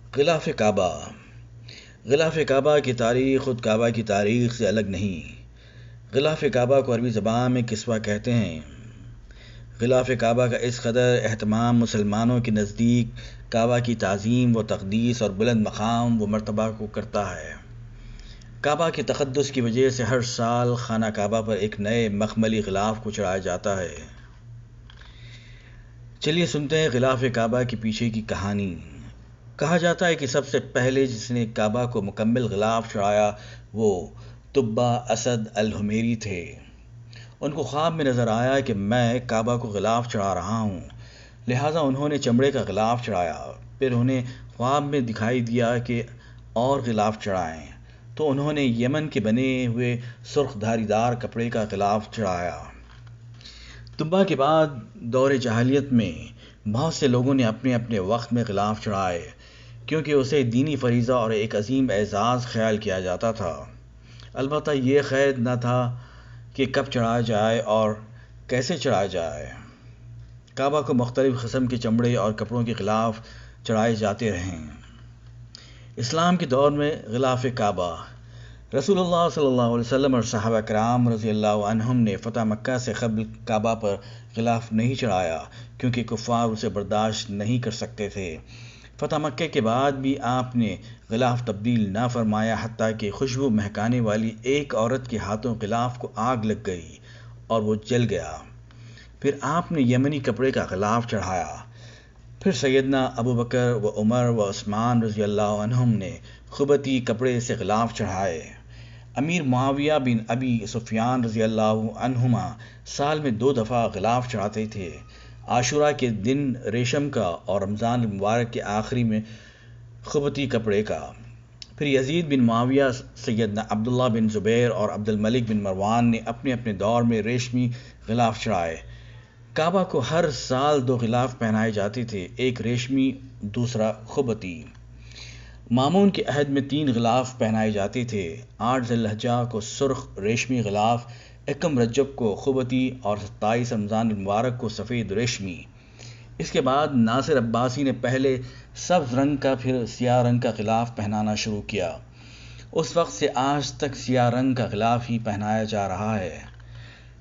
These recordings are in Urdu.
غلاف کعبہ. غلاف کعبہ کی تاریخ خود کعبہ کی تاریخ سے الگ نہیں. غلاف کعبہ کو عربی زبان میں کسوہ کہتے ہیں. غلاف کعبہ کا اس قدر اہتمام مسلمانوں کے نزدیک کعبہ کی تعظیم و تقدیس اور بلند مقام و مرتبہ کو کرتا ہے. کعبہ کی تقدس کی وجہ سے ہر سال خانہ کعبہ پر ایک نئے مخملی غلاف کو چڑھایا جاتا ہے. چلیے سنتے ہیں غلاف کعبہ کے پیچھے کی کہانی. کہا جاتا ہے کہ سب سے پہلے جس نے کعبہ کو مکمل غلاف چڑھایا وہ تبع اسد الحمیری تھے. ان کو خواب میں نظر آیا کہ میں کعبہ کو غلاف چڑھا رہا ہوں، لہٰذا انہوں نے چمڑے کا غلاف چڑھایا. پھر انہیں خواب میں دکھائی دیا کہ اور غلاف چڑھائیں، تو انہوں نے یمن کے بنے ہوئے سرخ دھاری دار کپڑے کا غلاف چڑھایا. تبع کے بعد دور جاہلیت میں بہت سے لوگوں نے اپنے اپنے وقت میں غلاف چڑھائے، کیونکہ اسے دینی فریضہ اور ایک عظیم اعزاز خیال کیا جاتا تھا. البتہ یہ قید نہ تھا کہ کب چڑھایا جائے اور کیسے چڑھایا جائے. کعبہ کو مختلف قسم کے چمڑے اور کپڑوں کے غلاف چڑھائے جاتے رہیں. اسلام کے دور میں غلاف کعبہ. رسول اللہ صلی اللہ علیہ وسلم اور صحابہ کرام رضی اللہ عنہم نے فتح مکہ سے قبل کعبہ پر غلاف نہیں چڑھایا، کیونکہ کفار اسے برداشت نہیں کر سکتے تھے. فتح مکہ کے بعد بھی آپ نے غلاف تبدیل نہ فرمایا، حتیٰ کہ خوشبو مہکانے والی ایک عورت کے ہاتھوں غلاف کو آگ لگ گئی اور وہ جل گیا. پھر آپ نے یمنی کپڑے کا غلاف چڑھایا. پھر سیدنا ابو بکر و عمر و عثمان رضی اللہ عنہم نے خبطی کپڑے سے غلاف چڑھائے. امیر معاویہ بن ابی سفیان رضی اللہ عنہما سال میں 2 دفعہ غلاف چڑھاتے تھے، عاشوراء کے دن ریشم کا اور رمضان المبارک کے آخری میں خبطی کپڑے کا. پھر یزید بن معاویہ، سیدنا عبداللہ بن زبیر اور عبد الملک بن مروان نے اپنے اپنے دور میں ریشمی غلاف چڑھائے. کعبہ کو ہر سال 2 غلاف پہنائے جاتے تھے، ایک ریشمی دوسرا خبطی. مامون کے عہد میں 3 غلاف پہنائے جاتے تھے، 8 ذی الحجہ کو سرخ ریشمی غلاف، 1 رجب کو خبطی اور 27 رمضان المبارک کو سفید ریشمی. اس کے بعد ناصر عباسی نے پہلے سبز رنگ کا پھر سیاہ رنگ کا غلاف پہنانا شروع کیا. اس وقت سے آج تک سیاہ رنگ کا غلاف ہی پہنایا جا رہا ہے.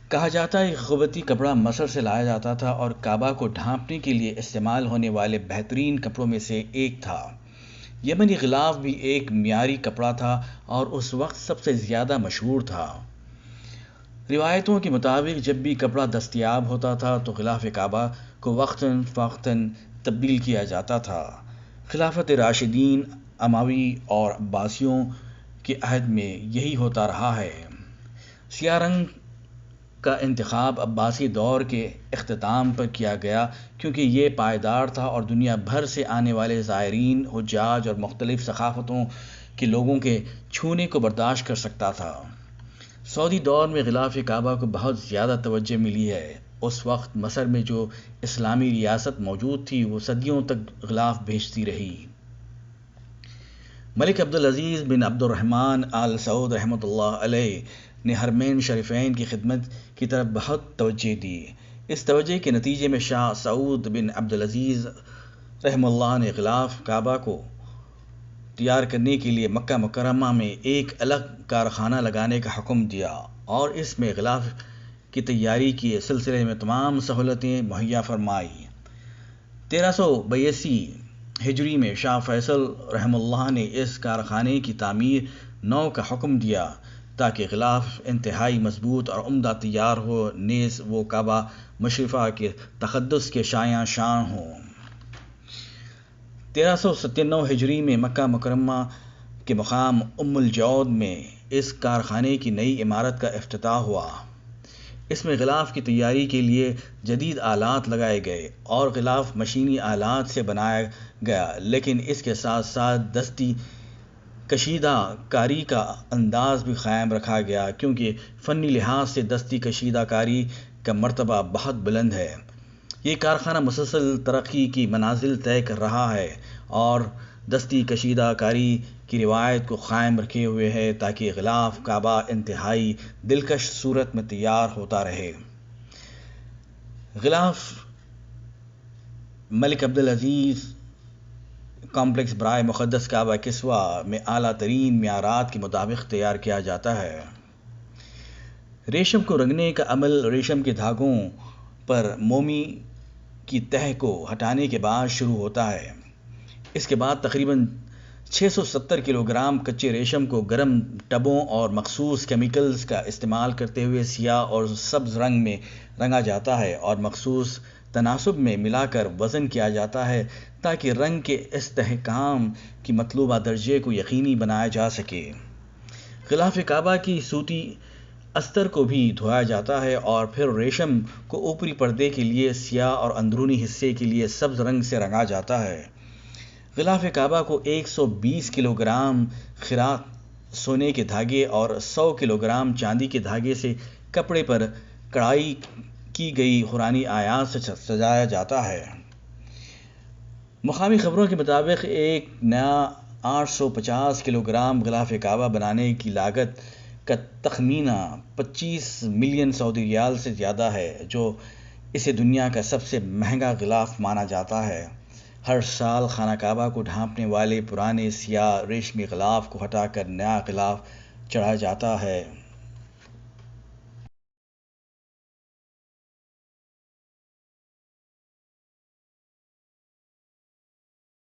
کہا جاتا ہے کہ خبطی کپڑا مصر سے لایا جاتا تھا اور کعبہ کو ڈھانپنے کے لیے استعمال ہونے والے بہترین کپڑوں میں سے ایک تھا. یمنی غلاف بھی ایک معیاری کپڑا تھا اور اس وقت سب سے زیادہ مشہور تھا. روایتوں کے مطابق جب بھی کپڑا دستیاب ہوتا تھا تو غلاف کعبہ کو وقتاً فوقتاً تبدیل کیا جاتا تھا. خلافت راشدین، اموی اور عباسیوں کے عہد میں یہی ہوتا رہا ہے. سیاہ رنگ کا انتخاب عباسی دور کے اختتام پر کیا گیا کیونکہ یہ پائیدار تھا اور دنیا بھر سے آنے والے زائرین، حجاج اور مختلف ثقافتوں کے لوگوں کے چھونے کو برداشت کر سکتا تھا. سعودی دور میں غلاف کعبہ کو بہت زیادہ توجہ ملی ہے. اس وقت مصر میں جو اسلامی ریاست موجود تھی وہ صدیوں تک غلاف بھیجتی رہی. ملک عبدالعزیز بن عبد الرحمن آل سعود رحمۃ اللہ علیہ نے حرمین شریفین کی خدمت کی طرف بہت توجہ دی. اس توجہ کے نتیجے میں شاہ سعود بن عبدالعزیز رحمہ اللہ نے غلاف کعبہ کو تیار کرنے کے لیے مکہ مکرمہ میں ایک الگ کارخانہ لگانے کا حکم دیا اور اس میں غلاف کی تیاری کے سلسلے میں تمام سہولتیں مہیا فرمائی. 1382 ہجری میں شاہ فیصل رحمہ اللہ نے اس کارخانے کی تعمیر نو کا حکم دیا تاکہ غلاف انتہائی مضبوط اور عمدہ تیار ہو، نیز وہ کعبہ مشرفہ کے تقدس کے شایان شان ہوں. 1397 ہجری میں مکہ مکرمہ کے مقام ام الجود میں اس کارخانے کی نئی عمارت کا افتتاح ہوا. اس میں غلاف کی تیاری کے لیے جدید آلات لگائے گئے اور غلاف مشینی آلات سے بنایا گیا، لیکن اس کے ساتھ ساتھ دستی کشیدہ کاری کا انداز بھی قائم رکھا گیا، کیونکہ فنی لحاظ سے دستی کشیدہ کاری کا مرتبہ بہت بلند ہے. یہ کارخانہ مسلسل ترقی کی منازل طے کر رہا ہے اور دستی کشیدہ کاری کی روایت کو قائم رکھے ہوئے ہے تاکہ غلاف کعبہ انتہائی دلکش صورت میں تیار ہوتا رہے. غلاف ملک عبدالعزیز کمپلیکس برائے مقدس کعبہ کسوہ میں اعلیٰ ترین معیارات کے مطابق تیار کیا جاتا ہے۔ ریشم کو رنگنے کا عمل ریشم کے دھاگوں پر مومی کی تہ کو ہٹانے کے بعد شروع ہوتا ہے۔ اس کے بعد تقریباً 670 کلو گرام کچے ریشم کو گرم ٹبوں اور مخصوص کیمیکلز کا استعمال کرتے ہوئے سیاہ اور سبز رنگ میں رنگا جاتا ہے اور مخصوص تناسب میں ملا کر وزن کیا جاتا ہے تاکہ رنگ کے استحکام کی مطلوبہ درجے کو یقینی بنایا جا سکے۔ غلاف کعبہ کی صوتی استر کو بھی دھویا جاتا ہے اور پھر ریشم کو اوپری پردے کے لیے سیاہ اور اندرونی حصے کے لیے سبز رنگ سے رنگا جاتا ہے۔ غلاف کعبہ کو 120 کلو گرام خراط سونے کے دھاگے اور 100 کلو گرام چاندی کے دھاگے سے کپڑے پر کڑھائی کی گئی قرآنی آیات سے سجایا جاتا ہے۔ مقامی خبروں کے مطابق ایک نیا 850 کلو گرام غلاف کعبہ بنانے کی لاگت کا تخمینہ 25 ملین سعودی ریال سے زیادہ ہے، جو اسے دنیا کا سب سے مہنگا غلاف مانا جاتا ہے۔ ہر سال خانہ کعبہ کو ڈھانپنے والے پرانے سیاہ ریشمی غلاف کو ہٹا کر نیا غلاف چڑھایا جاتا ہے۔